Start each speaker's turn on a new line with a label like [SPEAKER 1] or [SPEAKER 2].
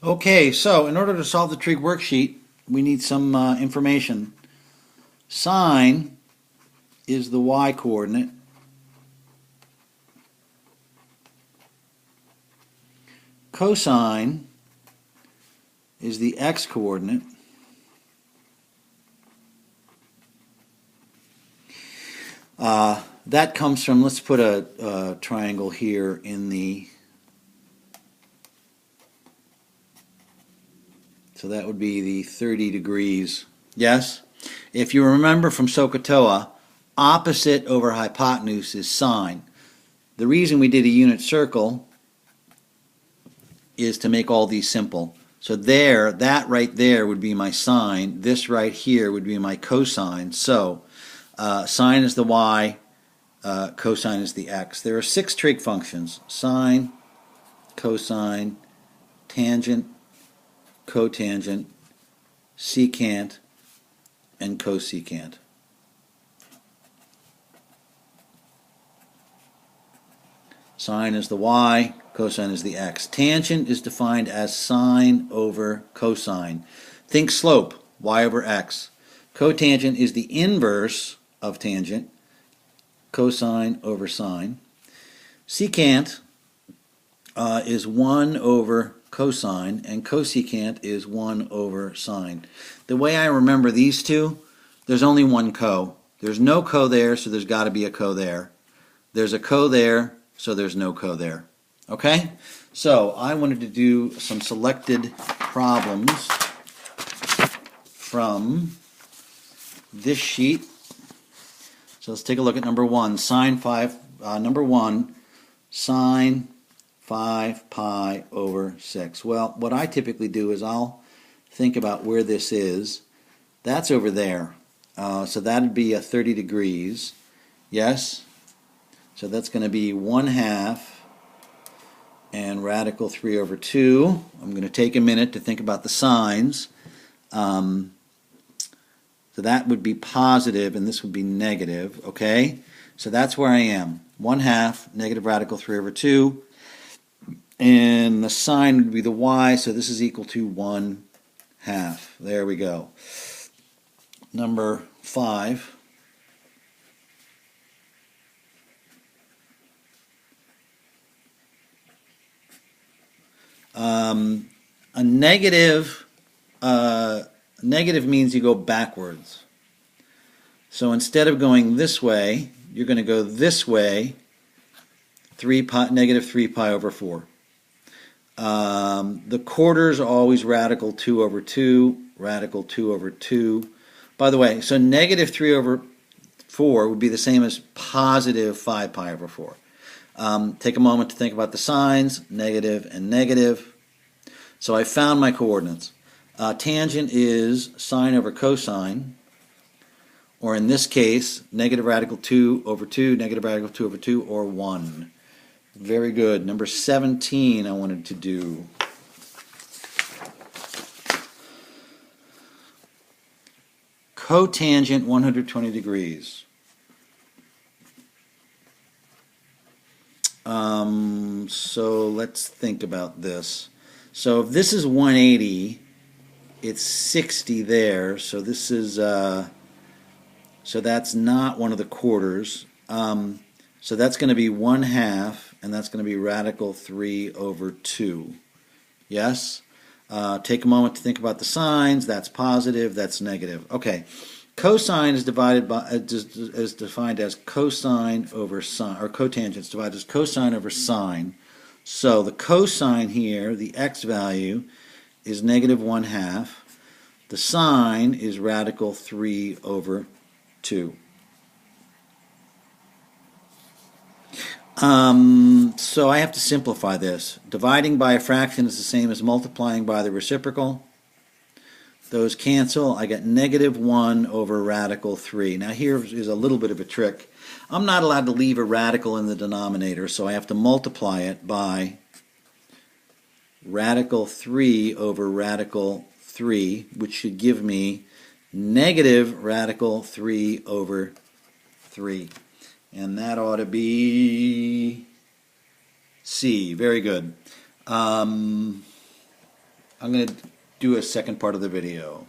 [SPEAKER 1] Okay, so in order to solve the trig worksheet, we need some information. Sine is the y coordinate. Cosine is the x coordinate. That comes from, let's put a triangle here in the, so that would be the 30 degrees. Yes? If you remember from SOHCAHTOA, opposite over hypotenuse is sine. The reason we did a unit circle is to make all these simple. So there, that right there would be my sine. This right here would be my cosine. So sine is the y, cosine is the x. There are 6 trig functions: sine, cosine, tangent, cotangent, secant, and cosecant. Sine is the y, cosine is the x. Tangent is defined as sine over cosine. Think slope, y over x. Cotangent is the inverse of tangent, cosine over sine. Secant is 1 over cosine, and cosecant is 1 over sine. The way I remember these two, there's only one co. There's no co there, so there's got to be a co there. There's a co there, so there's no co there. Okay? So I wanted to do some selected problems from this sheet. So let's take a look at number 1. Number 1, sine 5 pi over 6. Well, what I typically do is I'll think about where this is. That's over there. So that would be a 30 degrees. Yes? So that's going to be 1/2 and radical 3 over 2. I'm going to take a minute to think about the signs. So that would be positive and this would be negative. Okay? So that's where I am. 1/2 negative radical 3 over 2. And the sign would be the y, so this is equal to 1/2. There we go. Number 5. A negative means you go backwards. So instead of going this way, you're going to go this way, negative 3 pi over 4. The quarters are always radical 2 over 2, radical 2 over 2. By the way, so negative 3 over 4 would be the same as positive 5 pi over 4. Take a moment to think about the signs, negative and negative. So I found my coordinates. Tangent is sine over cosine, or in this case, negative radical 2 over 2, negative radical 2 over 2, or 1. Very good. Number 17 I wanted to do. Cotangent 120 degrees. So let's think about this. So if this is 180, it's 60 there. So this is so that's not one of the quarters. So that's going to be 1/2, and that's going to be radical 3 over 2. Yes? Take a moment to think about the signs. That's positive, that's negative. Okay. Cosine is defined as cosine over sine, or cotangent is divided as cosine over sine. So the cosine here, the x value, is negative 1/2. The sine is radical 3 over 2. So I have to simplify this. Dividing by a fraction is the same as multiplying by the reciprocal. Those cancel. I get negative 1 over radical 3. Now here is a little bit of a trick. I'm not allowed to leave a radical in the denominator, so I have to multiply it by radical 3 over radical 3, which should give me negative radical 3 over 3. And that ought to be C. Very good. I'm going to do a second part of the video.